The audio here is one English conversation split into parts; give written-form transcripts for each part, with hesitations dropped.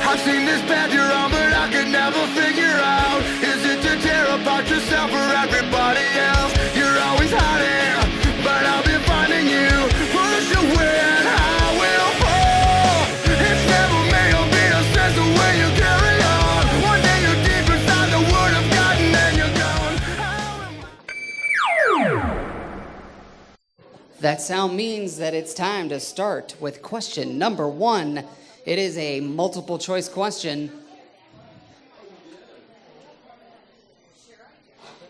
I've seen this path you're on, but I could never figure out, is it to tear apart yourself or everybody else? You're always hiding, but I'll be finding you. Push away and I will fall. It's never made of me, it's just the way you carry on. One day you're deep inside the word of God and then you're gone. That sound means that it's time to start with question number 1. It is a multiple choice question.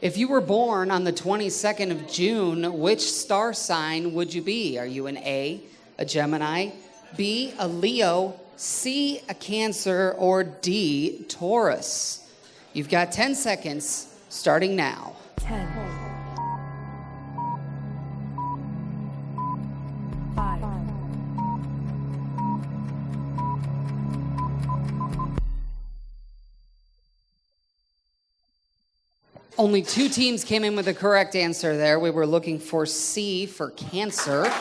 If you were born on the 22nd of June, which star sign would you be? Are you an A, a Gemini, B, a Leo, C, a Cancer, or D, Taurus? You've got 10 seconds starting now. 10, 5, Only 2 teams came in with the correct answer there. We were looking for C for Cancer.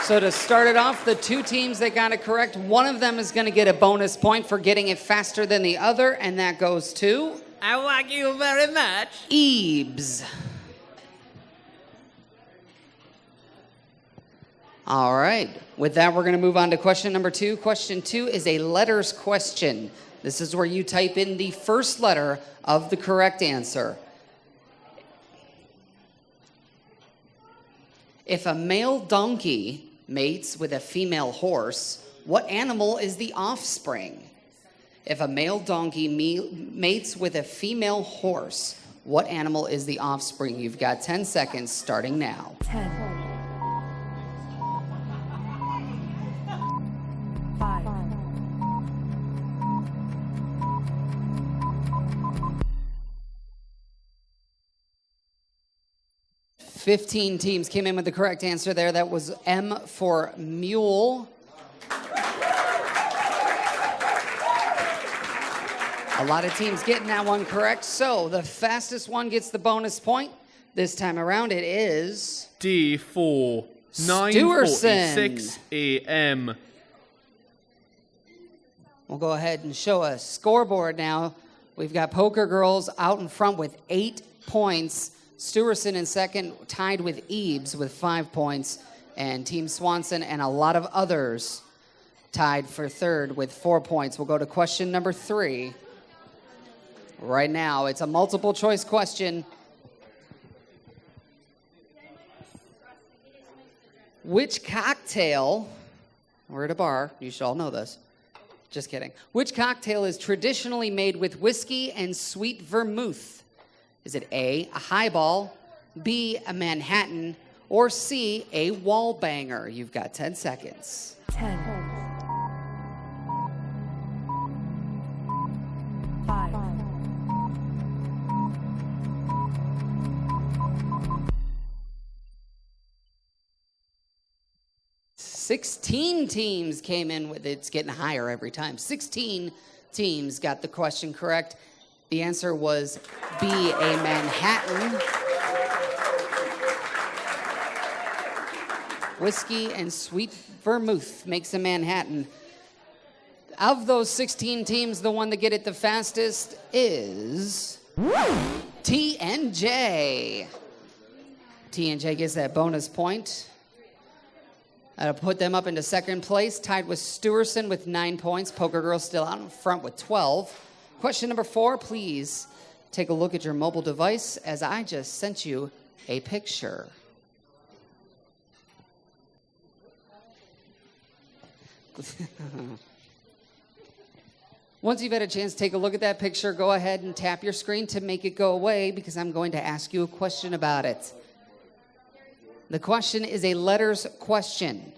So to start it off, the 2 teams that got it correct, one of them is going to get a bonus point for getting it faster than the other, and that goes to... I like you very much. Ebes. All right. With that, we're going to move on to question number 2. Question 2 is a letters question. This is where you type in the first letter of the correct answer. If a male donkey mates with a female horse, what animal is the offspring? If a male donkey mates with a female horse, what animal is the offspring? You've got 10 seconds starting now. 10, 5, 15 teams came in with the correct answer there. That was M for mule. A lot of teams getting that one correct. So the fastest one gets the bonus point. This time around it is... D4, Stewerson. 9:46 a.m. We'll go ahead and show a scoreboard now. We've got Poker Girls out in front with 8 points. Stewerson in second, tied with Ebes with 5 points. And Team Swanson and a lot of others tied for third with 4 points. We'll go to question number 3. Right now, it's a multiple choice question. Which cocktail, we're at a bar, you should all know this. Just kidding. Which cocktail is traditionally made with whiskey and sweet vermouth? Is it A, a highball, B, a Manhattan, or C, a wall banger? You've got 10 seconds. 10, 5, 16 teams came in with it's getting higher every time. 16 teams got the question correct. The answer was B, a Manhattan. Whiskey and sweet vermouth makes a Manhattan. Of those 16 teams, the one that get it the fastest is T&J. T&J gets that bonus point. That'll put them up into second place, tied with Stewerson with 9 points. Poker Girls still out in front with 12. Question number 4, please take a look at your mobile device as I just sent you a picture. Once you've had a chance to take a look at that picture, go ahead and tap your screen to make it go away because I'm going to ask you a question about it. The question is a letters question.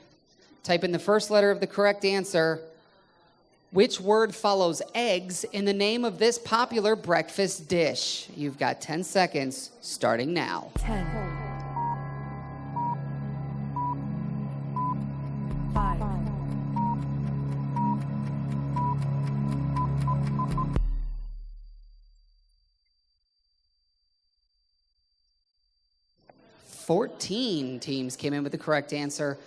Type in the first letter of the correct answer. Which word follows eggs in the name of this popular breakfast dish? You've got 10 seconds starting now. 10, 5, 14 teams came in with the correct answer.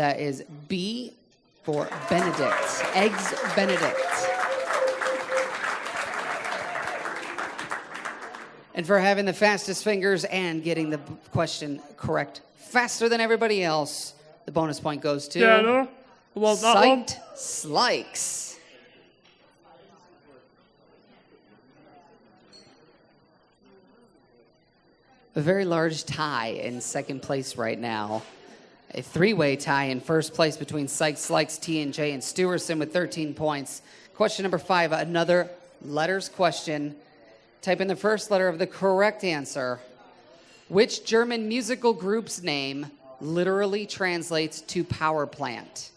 That is B for Benedict. Eggs Benedict. And for having the fastest fingers and getting the question correct faster than everybody else, the bonus point goes to Yeah, no. Well, that one. Psyched Slikes. A very large tie in second place right now. A three-way tie in first place between Psyched Slikes, T&J, and Stewerson with 13 points. Question number 5, another letters question. Type in the first letter of the correct answer. Which German musical group's name literally translates to power plant?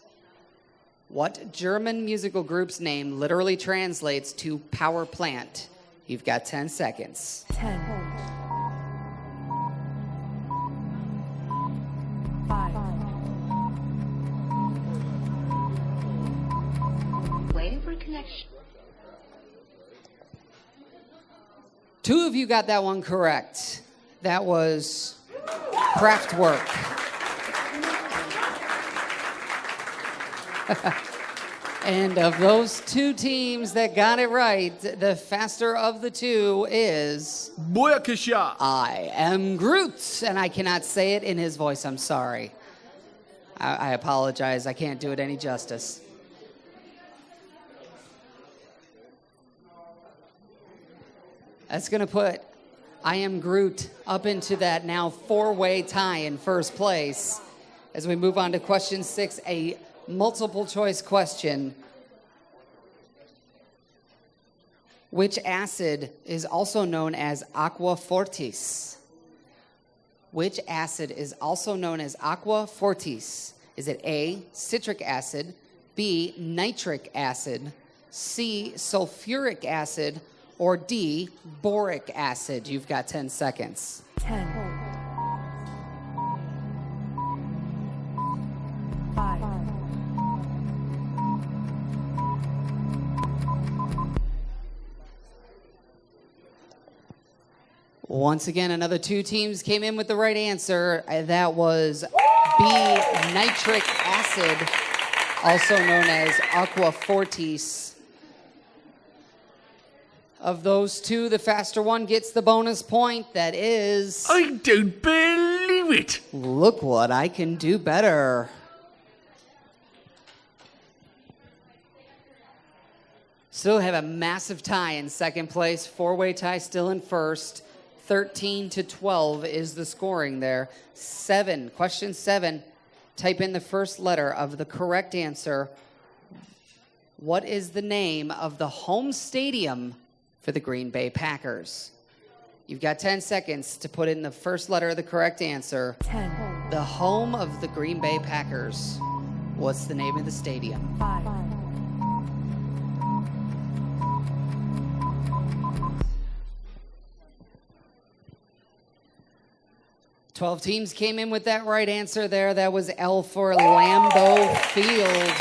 What German musical group's name literally translates to power plant? You've got 10 seconds. 10, 5, Waiting for connection. 2 of you got that one correct. That was Kraftwerk. And of those 2 teams that got it right, the faster of the 2 is Boyakasha. I Am Groot. And I cannot say it in his voice. I'm sorry. I apologize. I can't do it any justice. That's going to put I Am Groot up into that now 4-way tie in first place. As we move on to question 6, a multiple choice question. Which acid is also known as aqua fortis? Which acid is also known as aqua fortis? Is it A, citric acid, B, nitric acid, C, sulfuric acid, or D, boric acid? You've got 10 seconds. 10, 5, Once again, another 2 teams came in with the right answer. That was B, nitric acid, also known as aqua fortis. Of those 2, the faster one gets the bonus point. That is... I don't believe it. Look what I can do better. Still have a massive tie in second place. 4-way tie still in first. 13-12 is the scoring there. 7, question 7. Type in the first letter of the correct answer. What is the name of the home stadium for the Green Bay Packers? You've got 10 seconds to put in the first letter of the correct answer. 10, The home of the Green Bay Packers. What's the name of the stadium? 5, 12 teams came in with that right answer there. That was L for Lambeau Field.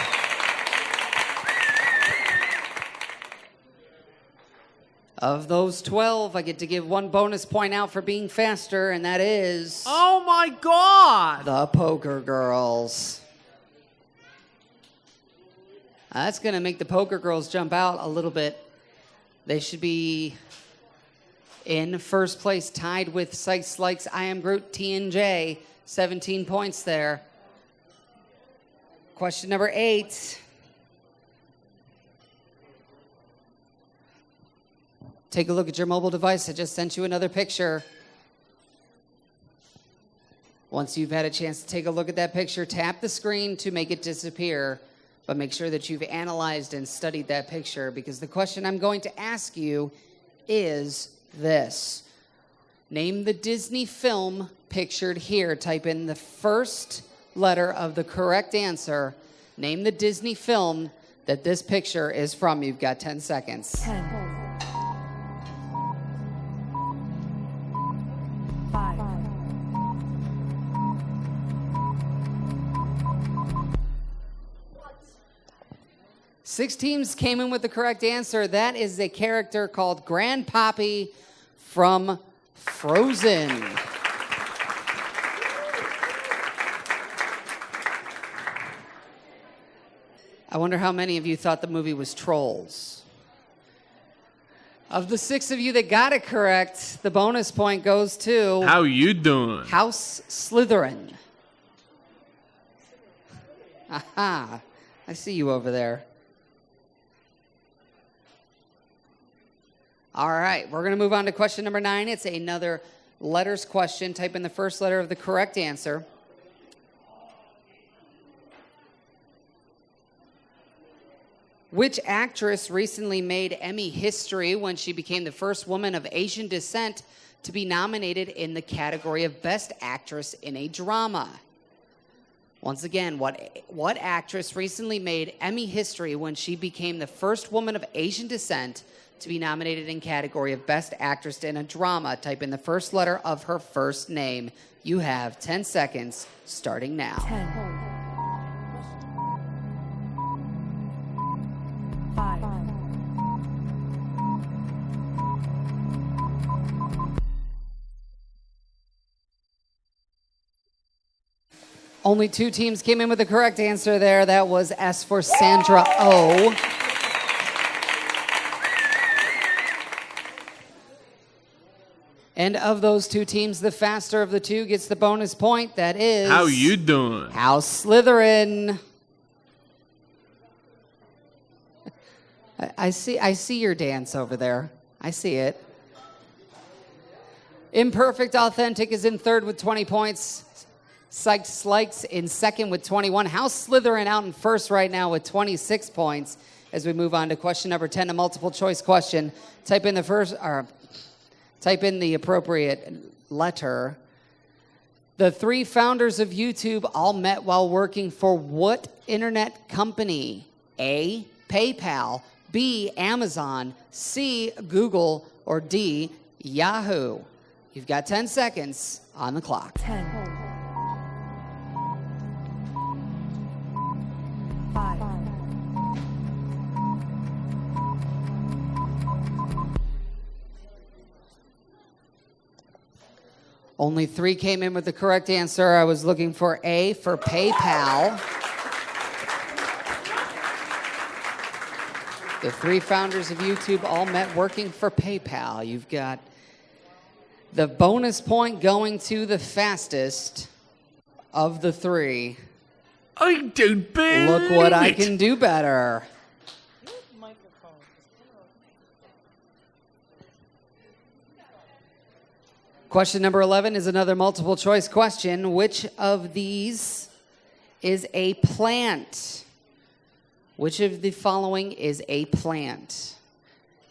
Of those 12, I get to give 1 bonus point out for being faster, and that is Oh my God! the Poker Girls. That's going to make the Poker Girls jump out a little bit. They should be in first place, tied with Psyched Slikes, I Am Groot, T&J. 17 points there. Question number 8. Take a look at your mobile device. I just sent you another picture. Once you've had a chance to take a look at that picture, tap the screen to make it disappear. But make sure that you've analyzed and studied that picture, because the question I'm going to ask you is this. Name the Disney film pictured here. Type in the first letter of the correct answer. Name the Disney film that this picture is from. You've got 10 seconds. 10, 5, 6 teams came in with the correct answer. That is a character called Grandpappy from Frozen. I wonder how many of you thought the movie was Trolls. Of the 6 of you that got it correct, the bonus point goes to How you doing? House Slytherin. Aha, I see you over there. All right, we're going to move on to question number 9. It's another letters question. Type in the first letter of the correct answer. Which actress recently made Emmy history when she became the first woman of Asian descent to be nominated in the category of Best Actress in a Drama? Once again, what actress recently made Emmy history when she became the first woman of Asian descent to be nominated in category of Best Actress in a Drama? Type in the first letter of her first name. You have 10 seconds starting now. 10, 5, Only 2 teams came in with the correct answer there. That was S for Sandra Oh. And of those 2 teams, the faster of the 2 gets the bonus point. That is How you doing? House Slytherin. I see your dance over there. I see it. Imperfect Authentic is in third with 20 points. Psyched Slikes in second with 21. House Slytherin out in first right now with 26 points. As we move on to question number 10, a multiple choice question. Type in the appropriate letter. The 3 founders of YouTube all met while working for what internet company? A, PayPal, B, Amazon, C, Google, or D, Yahoo. You've got 10 seconds on the clock. 10, 5, Only 3 came in with the correct answer. I was looking for A for PayPal. The 3 founders of YouTube all met working for PayPal. You've got the bonus point going to the fastest of the 3. I don't believe Look what I it. can do better. Question number 11 is another multiple choice question. Which of these is a plant? Which of the following is a plant?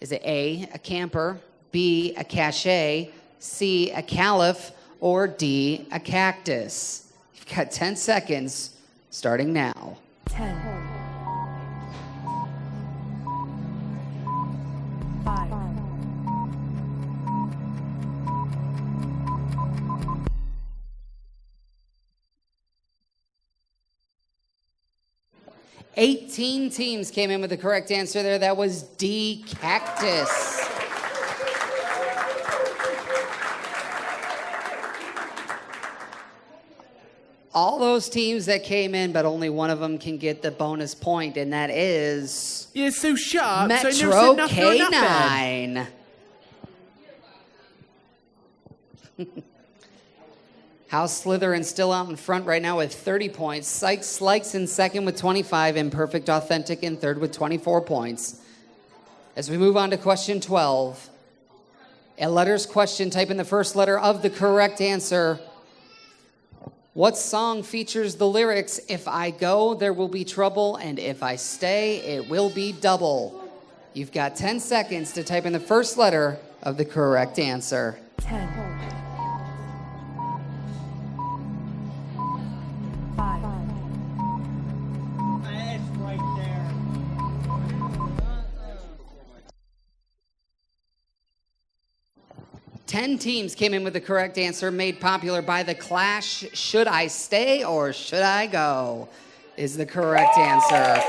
Is it A, a camper, B, a cachet, C, a caliph, or D, a cactus? You've got 10 seconds starting now. 10, 5, 18 teams came in with the correct answer there. That was D, cactus. All those teams that came in, but only one of them can get the bonus point, and that is You're so sharp. so I never Metro said nothing or nothing. K9. House Slytherin still out in front right now with 30 points. Sykes Slikes in second with 25. Imperfect Authentic in third with 24 points. As we move on to question 12, a letters question. Type in the first letter of the correct answer. What song features the lyrics, "If I go, there will be trouble, and if I stay, it will be double"? You've got 10 seconds to type in the first letter of the correct answer. 10, 5, 10 teams came in with the correct answer, made popular by The Clash. Should I stay or should I go is the correct answer.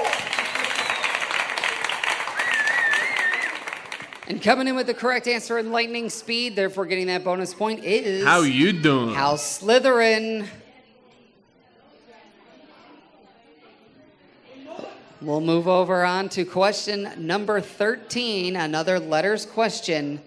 And coming in with the correct answer in lightning speed, therefore getting that bonus point, is How you doing? House Slytherin. We'll move over on to question number 13, another letters question.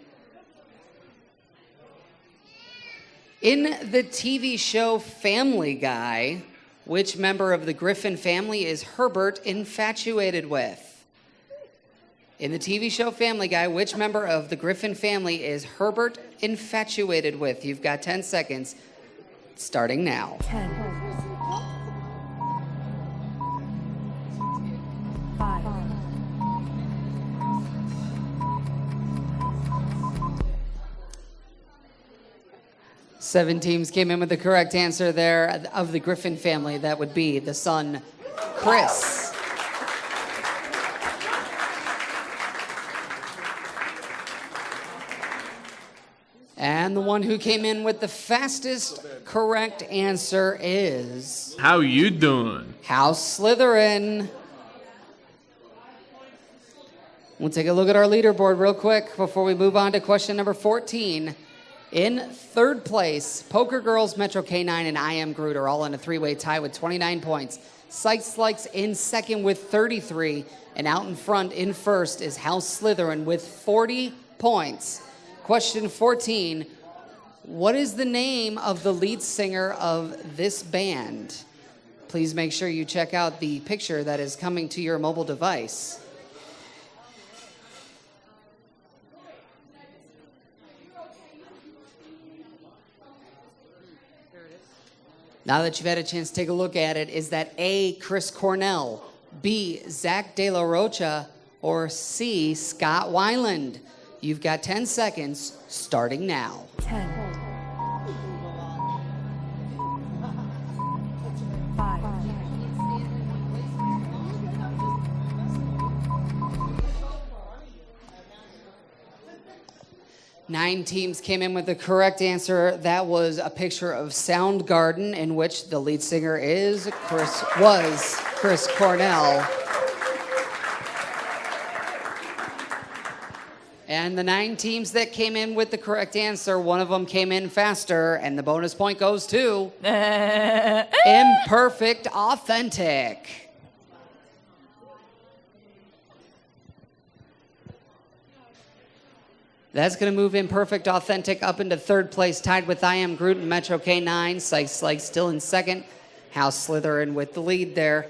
In the TV show Family Guy, which member of the Griffin family is Herbert infatuated with? In the TV show Family Guy, which member of the Griffin family is Herbert infatuated with? You've got 10 seconds, starting now. 10, 5, 7 teams came in with the correct answer there. Of the Griffin family, that would be the son, Chris. And the one who came in with the fastest correct answer is How you doing? House Slytherin. We'll take a look at our leaderboard real quick before we move on to question number 14. In third place, Poker Girls, Metro K9, and I Am Groot are all in a three-way tie with 29 points. Sykes Likes in second with 33, and out in front in first is House Slytherin with 40 points. Question 14, what is the name of the lead singer of this band? Please make sure you check out the picture that is coming to your mobile device. Now that you've had a chance to take a look at it, is that A, Chris Cornell, B, Zach De La Rocha, or C, Scott Weiland? You've got 10 seconds, starting now. 10, 5, 9 teams came in with the correct answer. That was a picture of Soundgarden, in which the lead singer was Chris Cornell. And the 9 teams that came in with the correct answer, one of them came in faster, and the bonus point goes to Imperfect Authentic. That's going to move Imperfect Authentic up into third place, tied with I Am Groot and Metro K9. Sykes Like still in second. House Slytherin with the lead there.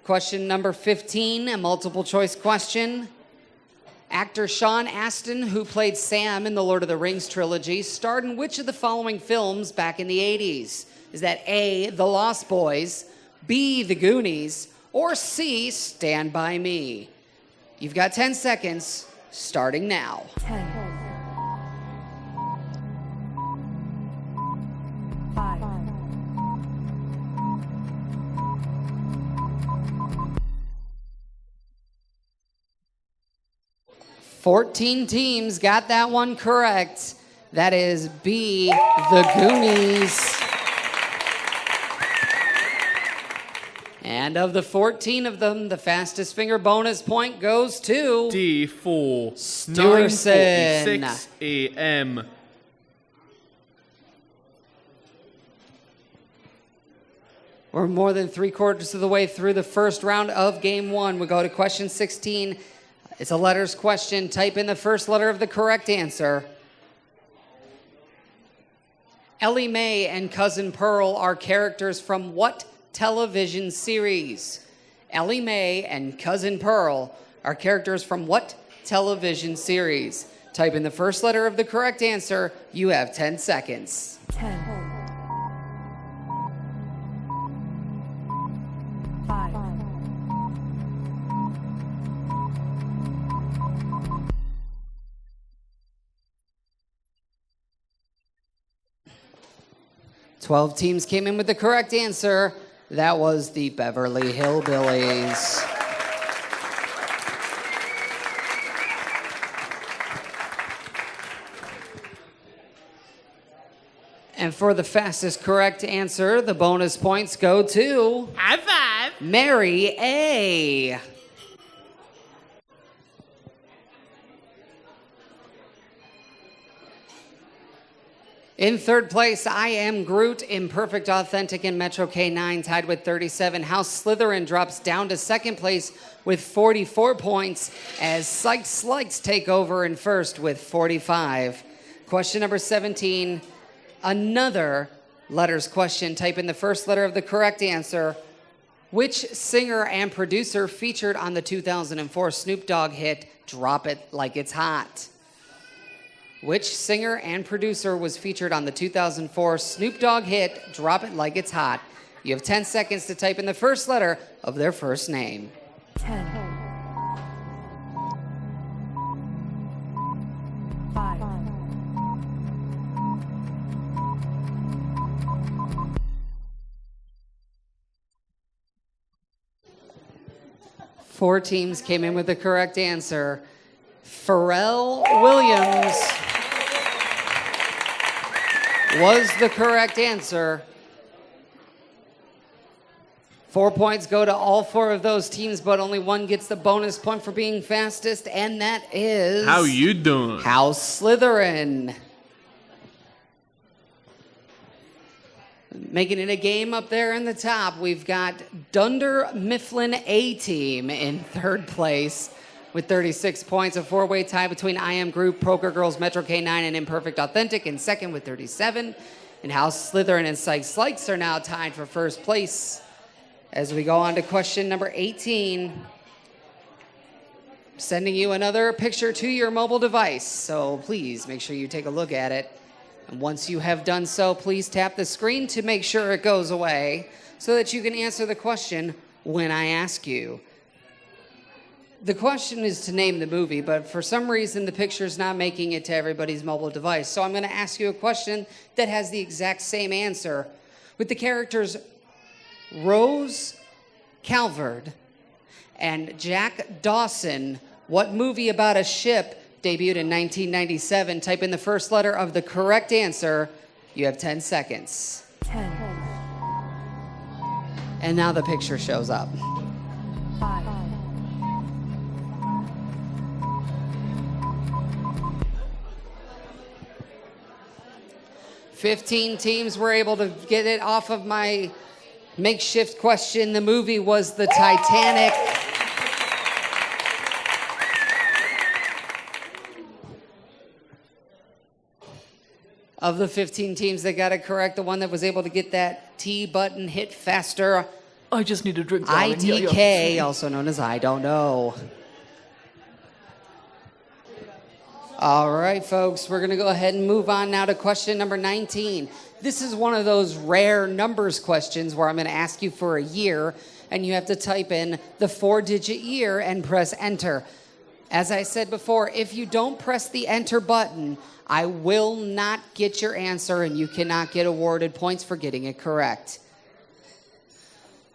Question number 15, a multiple choice question. Actor Sean Astin, who played Sam in the Lord of the Rings trilogy, starred in which of the following films back in the 80s? Is that A, The Lost Boys, B, The Goonies, or C, Stand By Me? You've got 10 seconds, starting now. 10, 5, 14 teams got that one correct. That is B, The Goonies. And of the 14 of them, the fastest finger bonus point goes to D4. Stewardson. 9:46 a.m. We're more than 3/4 of the way through the first round of game 1. We go to question 16. It's a letters question. Type in the first letter of the correct answer. Ellie Mae and Cousin Pearl are characters from what television series? Ellie Mae and Cousin Pearl are characters from what television series? Type in the first letter of the correct answer. You have 10 seconds. 10, 5, 12 teams came in with the correct answer. That was the Beverly Hillbillies. And for the fastest correct answer, the bonus points go to High five. Mary A. In third place, I Am Groot, Imperfect, Authentic, and Metro K9 tied with 37. House Slytherin drops down to second place with 44 points as Psych Slikes take over in first with 45. Question number 17, another letters question. Type in the first letter of the correct answer. Which singer and producer featured on the 2004 Snoop Dogg hit Drop It Like It's Hot? Which singer and producer was featured on the 2004 Snoop Dogg hit Drop It Like It's Hot? You have 10 seconds to type in the first letter of their first name. 10, 5, 4 teams came in with the correct answer. Pharrell Williams was the correct answer. 4 points go to all 4 of those teams, but only one gets the bonus point for being fastest, and that is... How you doing? House Slytherin. Making it a game up there in the top, we've got Dunder Mifflin A-Team in third place with 36 points. A 4-way tie between I Am Group, Poker Girls, Metro K9, and Imperfect Authentic in second with 37. And House Slytherin and Psych Slikes are now tied for first place. As we go on to question number 18, sending you another picture to your mobile device, so please make sure you take a look at it. And once you have done so, please tap the screen to make sure it goes away so that you can answer the question when I ask you. The question is to name the movie, but for some reason the picture's not making it to everybody's mobile device. So I'm going to ask you a question that has the exact same answer. With the characters Rose Calvert and Jack Dawson, what movie about a ship debuted in 1997? Type in the first letter of the correct answer. You have 10 seconds. 10, And now the picture shows up. 5, 15 teams were able to get it off of my makeshift question. The movie was the Titanic. Of the 15 teams that got it correct, the one that was able to get that T button hit faster, I just need a drink. darling. IDK, also known as I Don't Know. All right, folks, we're going to go ahead and move on now to question number 19. This is one of those rare numbers questions where I'm going to ask you for a year, and you have to type in the 4-digit year and press enter. As I said before, if you don't press the enter button, I will not get your answer, and you cannot get awarded points for getting it correct.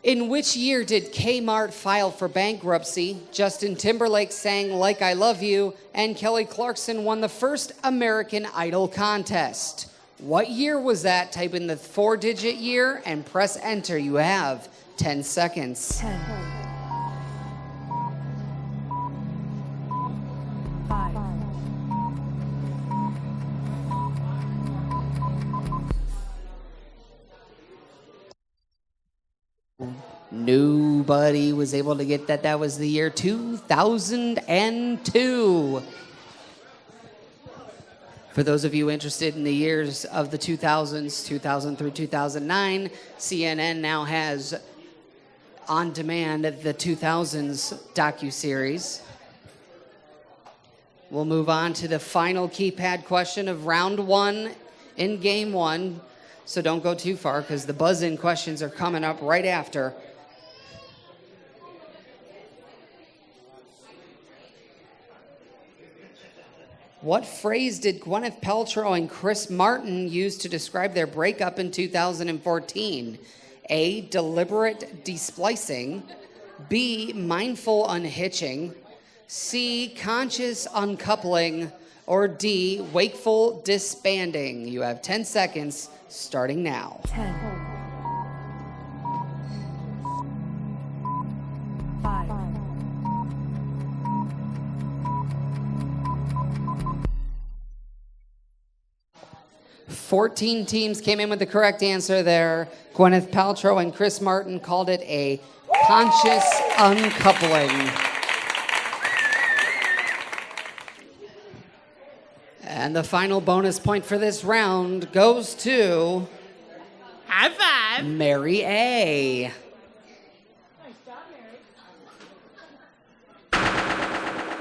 In which year did Kmart file for bankruptcy? Justin Timberlake sang Like I Love You, and Kelly Clarkson won the first American Idol contest. What year was that? Type in the 4-digit year and press enter. You have 10 seconds. 10, 5, Nobody was able to get that. That was the year 2002. For those of you interested in the years of the 2000s, 2000 through 2009, CNN now has on demand the 2000s docuseries. We'll move on to the final keypad question of round 1 in game 1. So don't go too far because the buzz-in questions are coming up right after. What phrase did Gwyneth Paltrow and Chris Martin use to describe their breakup in 2014? A, deliberate desplicing. B, mindful unhitching. C, conscious uncoupling. Or D, wakeful disbanding. You have 10 seconds starting now. 10, 5, 4 14 teams came in with the correct answer there. Gwyneth Paltrow and Chris Martin called it a conscious uncoupling. And the final bonus point for this round goes to High five. Mary A.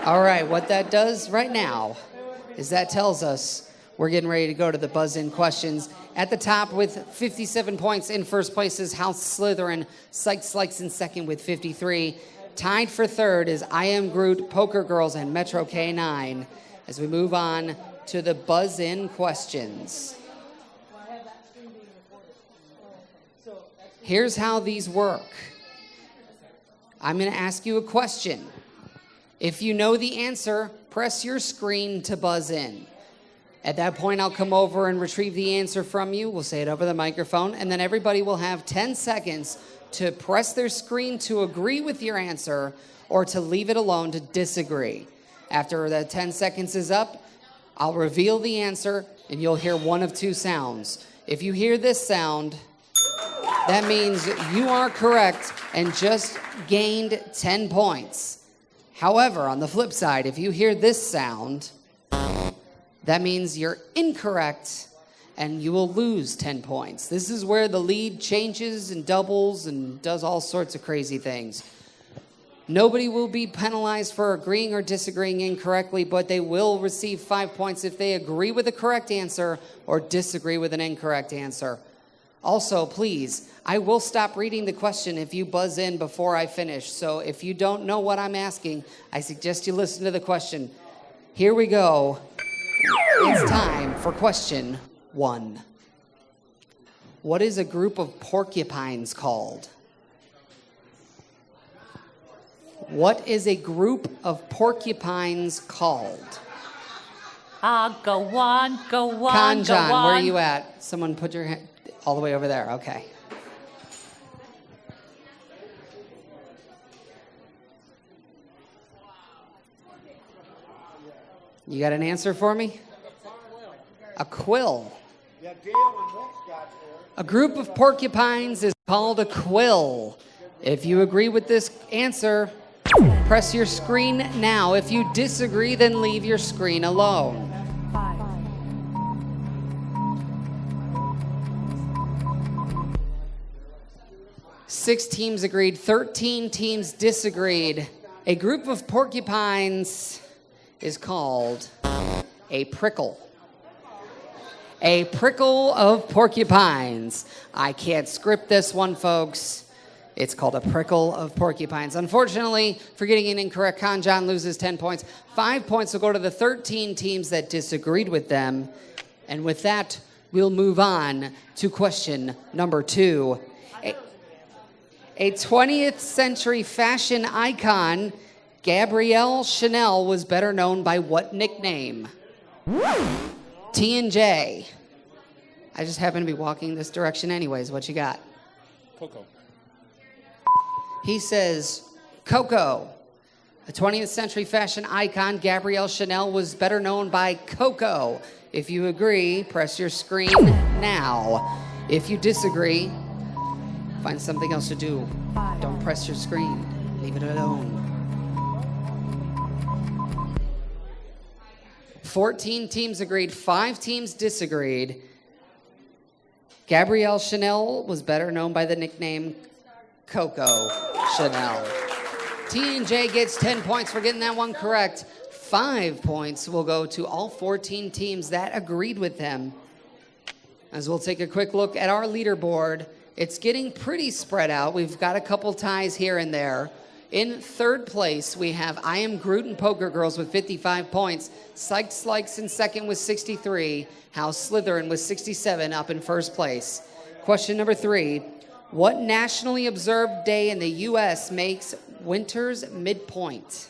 All right, what that does right now is that tells us we're getting ready to go to the buzz-in questions. At the top with 57 points in first place is House Slytherin. Sykes Likes in second with 53. Tied for third is I Am Groot, Poker Girls, and Metro K9. As we move on to the buzz-in questions. Here's how these work. I'm going to ask you a question. If you know the answer, press your screen to buzz in. At that point, I'll come over and retrieve the answer from you. We'll say it over the microphone, and then everybody will have 10 seconds to press their screen to agree with your answer or to leave it alone to disagree. After the 10 seconds is up, I'll reveal the answer, and you'll hear one of two sounds. If you hear this sound, that means you are correct and just gained 10 points. However, on the flip side, if you hear this sound, that means you're incorrect and you will lose 10 points. This is where the lead changes and doubles and does all sorts of crazy things. Nobody will be penalized for agreeing or disagreeing incorrectly, but they will receive 5 points if they agree with the correct answer or disagree with an incorrect answer. Also, please, I will stop reading the question if you buzz in before I finish. So if you don't know what I'm asking, I suggest you listen to the question. Here we go. It's time for question 1. What is a group of porcupines called? What is a group of porcupines called? Go on, go on, Con go John, on. where are you at? Someone put your hand all the way over there. Okay. You got an answer for me? A quill. A group of porcupines is called a quill. If you agree with this answer, press your screen now. If you disagree, then leave your screen alone. 5, 6 teams agreed, 13 teams disagreed. A group of porcupines is called a prickle. A prickle of porcupines. I can't script this one, folks. It's called a prickle of porcupines. Unfortunately, for getting an incorrect, Con John loses 10 points. 5 points will go to the 13 teams that disagreed with them. And with that, we'll move on to question number 2. A 20th century fashion icon, Gabrielle Chanel, was better known by what nickname? T and J. I just happen to be walking this direction anyways. What you got? Coco. He says, Coco. A 20th century fashion icon, Gabrielle Chanel, was better known by Coco. If you agree, press your screen now. If you disagree, find something else to do. Don't press your screen. Leave it alone. 14 teams agreed, 5 teams disagreed. Gabrielle Chanel was better known by the nickname Coco Chanel. T&J gets 10 points for getting that one correct. 5 points will go to all 14 teams that agreed with them. As we'll take a quick look at our leaderboard, it's getting pretty spread out. We've got a couple ties here and there. In third place, we have I Am Groot and Poker Girls with 55 points. Sykes Likes in second with 63. House Slytherin with 67 up in first place. Question number 3. What nationally observed day in the U.S. makes winter's midpoint?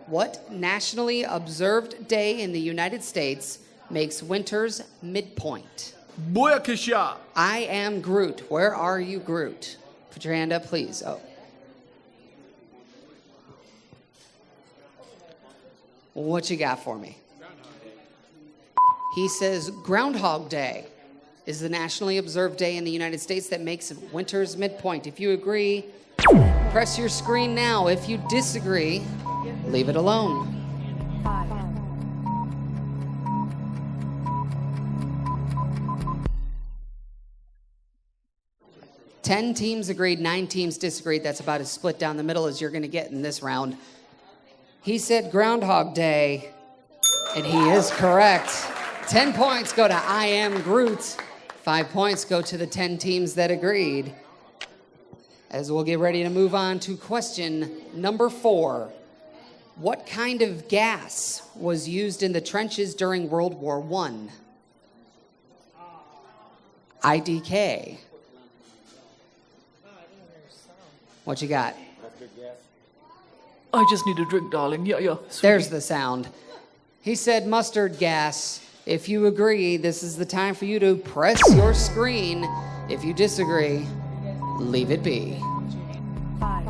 What nationally observed day in the United States makes winter's midpoint? Booyakasha. I am Groot. Where are you, Groot? Put your hand up, please. Oh. What you got for me? He says Groundhog Day is the nationally observed day in the United States that makes winter's midpoint. If you agree, press your screen now. If you disagree, leave it alone. 5, 10 teams agreed, 9 teams disagreed. That's about as split down the middle as you're going to get in this round. He said Groundhog Day, and he is correct. 10 points go to I Am Groot. 5 points go to the 10 teams that agreed. As we'll get ready to move on to question number 4. What kind of gas was used in the trenches during World War I? IDK. What you got? I just need a drink, darling. Yeah, yeah. Sweetie. There's the sound. He said mustard gas. If you agree, this is the time for you to press your screen. If you disagree, leave it be. 5,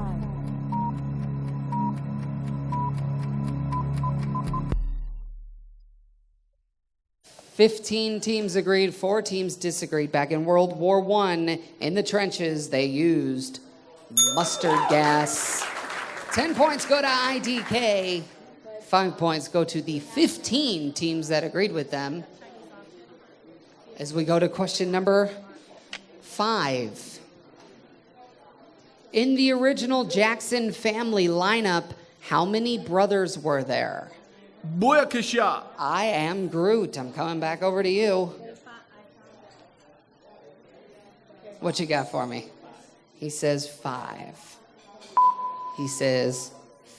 15 teams agreed, 4 teams disagreed. Back in World War I, in the trenches, they used mustard gas. 10 points go to IDK. 5 points go to the 15 teams that agreed with them. As we go to question number 5. In the original Jackson family lineup, how many brothers were there? Booyakasha. I Am Groot. I'm coming back over to you. What you got for me? He says 5. He says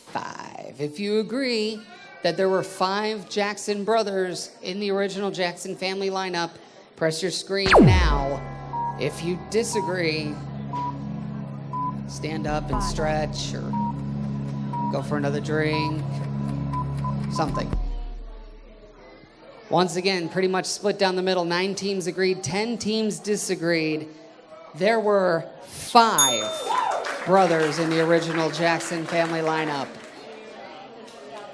5. If you agree that there were 5 Jackson brothers in the original Jackson family lineup, press your screen now. If you disagree, stand up and stretch or go for another drink. Something. Once again, pretty much split down the middle. 9 teams agreed, 10 teams disagreed. There were 5 brothers in the original Jackson family lineup.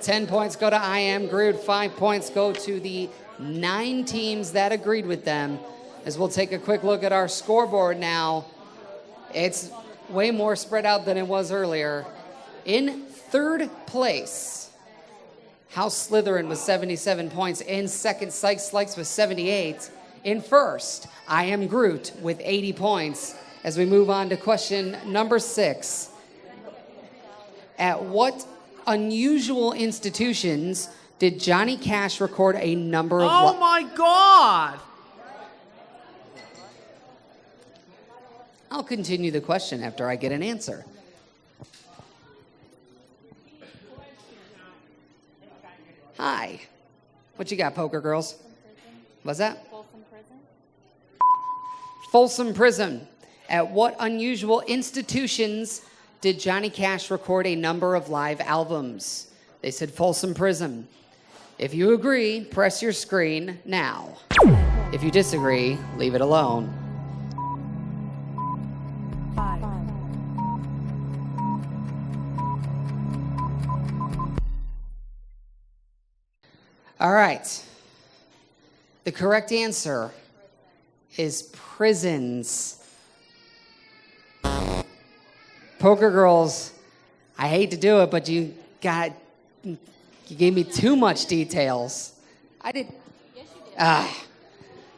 10 points go to I Am Groot. 5 points go to the 9 teams that agreed with them. As we'll take a quick look at our scoreboard now. It's way more spread out than it was earlier. In third place, House Slytherin with 77 points. In second, Sykes Slikes with 78. In first, I Am Groot with 80 points. As we move on to question number 6. At what unusual institutions did Johnny Cash record a number of... Oh my God! I'll continue the question after I get an answer. Hi. What you got, poker girls? What's that? Folsom Prison. Folsom Prison. At what unusual institutions did Johnny Cash record a number of live albums? They said Folsom Prison. If you agree, press your screen now. If you disagree, leave it alone. 5, All right. The correct answer is prisons. Poker girls, I hate to do it, but you gave me too much details. I did.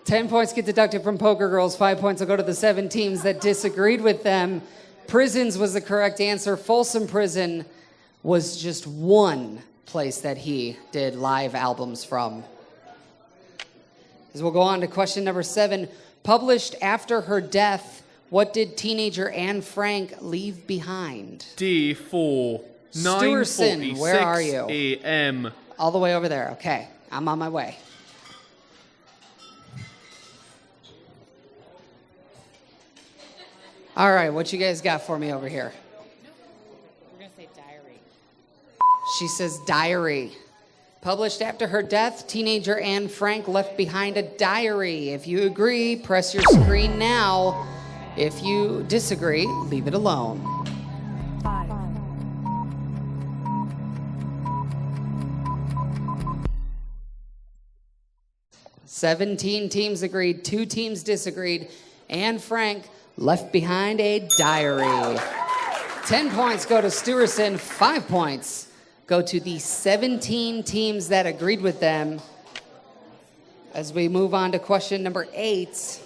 10 points get deducted from poker girls. 5 points will go to the 7 teams that disagreed with them. Prisons was the correct answer. Folsom Prison was just one place that he did live albums from. As we'll go on to question number 7. Published after her death, what did teenager Anne Frank leave behind? D4. Stewardson, where are you? 9:46 a.m. All the way over there. Okay, I'm on my way. All right, what you guys got for me over here? We're going to say diary. She says diary. Published after her death, teenager Anne Frank left behind a diary. If you agree, press your screen now. If you disagree, leave it alone. 5, 17 teams agreed, 2 teams disagreed, and Frank left behind a diary. 10 points go to Stewerson, 5 points go to the 17 teams that agreed with them. As we move on to question number 8,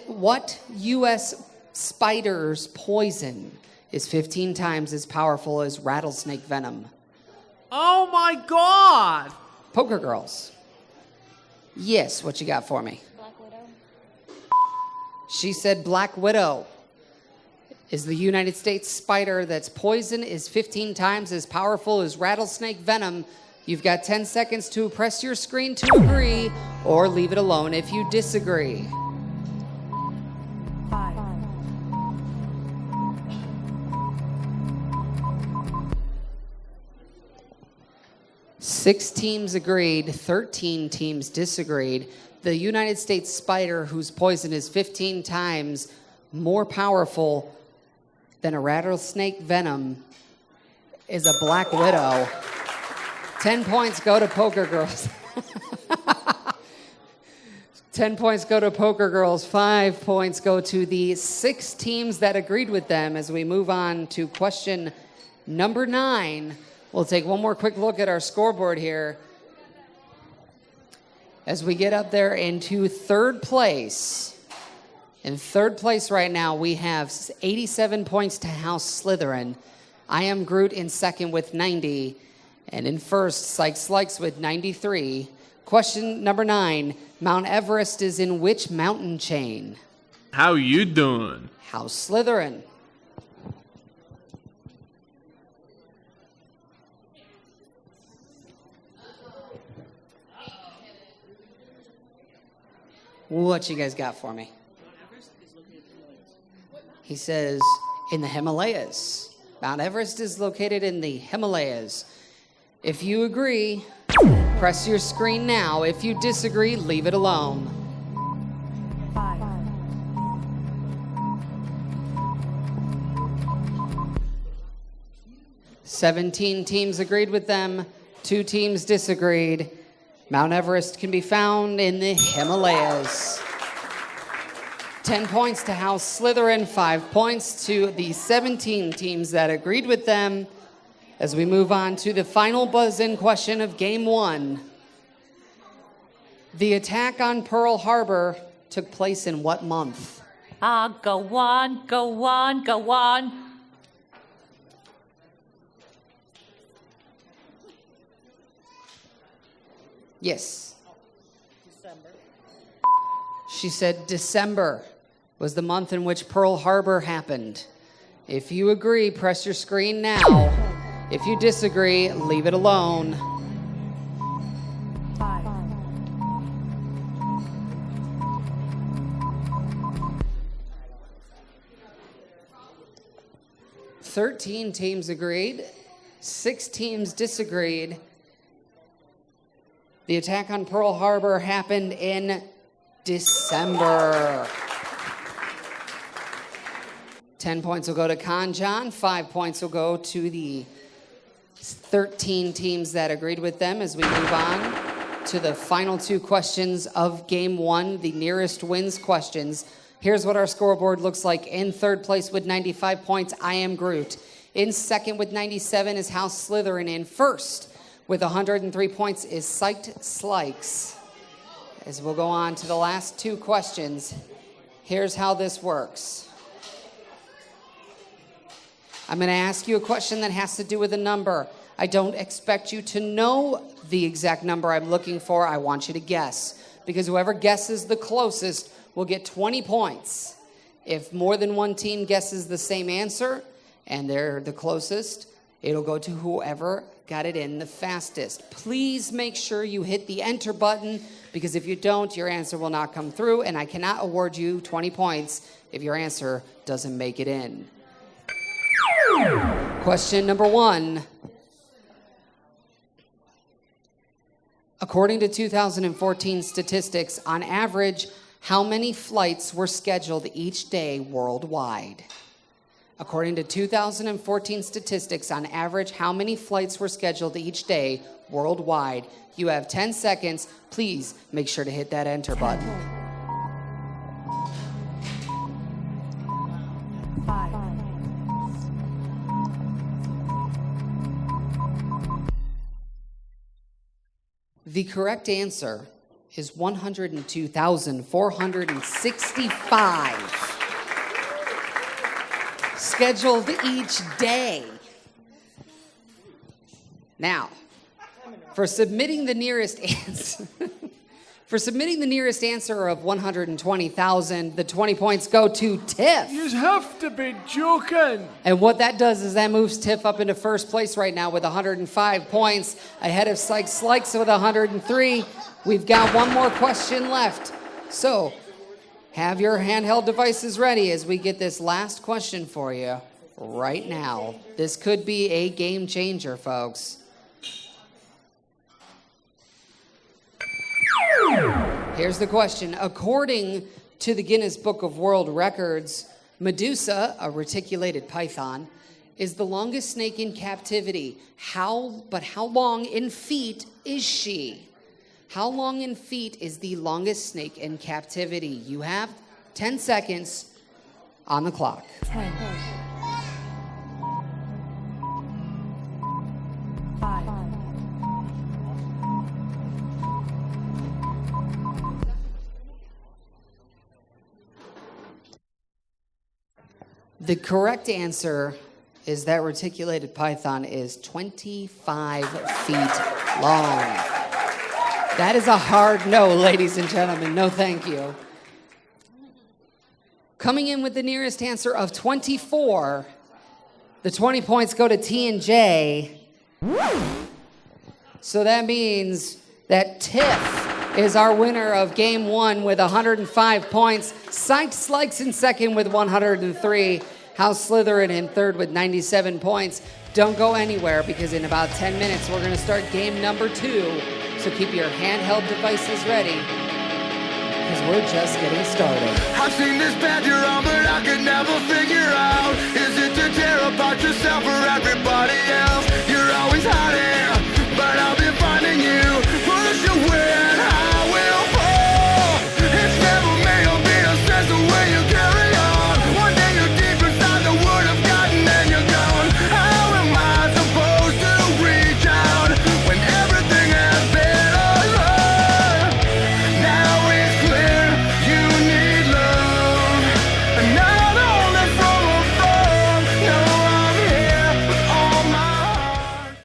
what U.S. spider's poison is 15 times as powerful as rattlesnake venom? Oh my God! Poker girls. Yes, what you got for me? Black Widow. She said Black Widow is the United States spider that's poison is 15 times as powerful as rattlesnake venom. You've got 10 seconds to press your screen to agree or leave it alone if you disagree. 5, 6 teams agreed, 13 teams disagreed. The United States spider whose poison is 15 times more powerful than a rattlesnake venom is a Black Widow. 10 points go to Poker Girls. 10 points go to Poker Girls. 5 points go to the 6 teams that agreed with them. As we move on to question number 9, we'll take one more quick look at our scoreboard here. As we get up there into third place. In third place right now, we have 87 points to House Slytherin. I Am Groot in second with 90. And in first, Sykes Likes with 93. Question number 9. Mount Everest is in which mountain chain? How you doing? House Slytherin. What you guys got for me? He says, in the Himalayas. Mount Everest is located in the Himalayas. If you agree, press your screen now. If you disagree, leave it alone. 5, 17 teams agreed with them. 2 teams disagreed. Mount Everest can be found in the Himalayas. 10 points to House Slytherin, 5 points to the 17 teams that agreed with them. As we move on to the final buzz-in question of Game 1. The attack on Pearl Harbor took place in what month? Go on, go on, go on. Yes. December. She said December was the month in which Pearl Harbor happened. If you agree, press your screen now. If you disagree, leave it alone. 5, 13 teams agreed. 6 teams disagreed. The attack on Pearl Harbor happened in December. 10 points will go to Kanjan. 5 points will go to the 13 teams that agreed with them as we move on to the final 2 questions of Game 1, the nearest wins questions. Here's what our scoreboard looks like. In third place with 95 points, I Am Groot. In second with 97 is House Slytherin. In first with 103 points is Psyched Slikes. As we'll go on to the last 2 questions, here's how this works. I'm going to ask you a question that has to do with a number. I don't expect you to know the exact number I'm looking for. I want you to guess, because whoever guesses the closest will get 20 points. If more than one team guesses the same answer and they're the closest, it'll go to whoever got it in the fastest. Please make sure you hit the enter button, because if you don't, your answer will not come through, and I cannot award you 20 points if your answer doesn't make it in. Question number 1. According to 2014 statistics, on average, how many flights were scheduled each day worldwide? According to 2014 statistics, on average, how many flights were scheduled each day worldwide? You have 10 seconds. Please make sure to hit that enter button. 5, The correct answer is 102,465 scheduled each day. Now, for submitting the nearest answer, of 120,000, the 20 points go to Tiff. You have to be joking. And what that does is that moves Tiff up into first place right now with 105 points, ahead of Sykes Slikes with 103. We've got one more question left. So, have your handheld devices ready as we get this last question for you right now. This could be a game changer, folks. Here's the question. According to the Guinness Book of World Records, Medusa, a reticulated python, is the longest snake in captivity. How long in feet is she? How long in feet is the longest snake in captivity? You have 10 seconds on the clock. 10, 5, The correct answer is that reticulated python is 25 feet long. That is a hard no, ladies and gentlemen. No, thank you. Coming in with the nearest answer of 24, the 20 points go to T and J. So that means that Tiff is our winner of game one with 105 points. Sykes Likes in second with 103. House Slytherin in third with 97 points. Don't go anywhere because in about 10 minutes we're going to start game number 2. So keep your handheld devices ready because we're just getting started. I've seen this path you're on, but I could never figure out, is it to tear apart yourself or everybody else?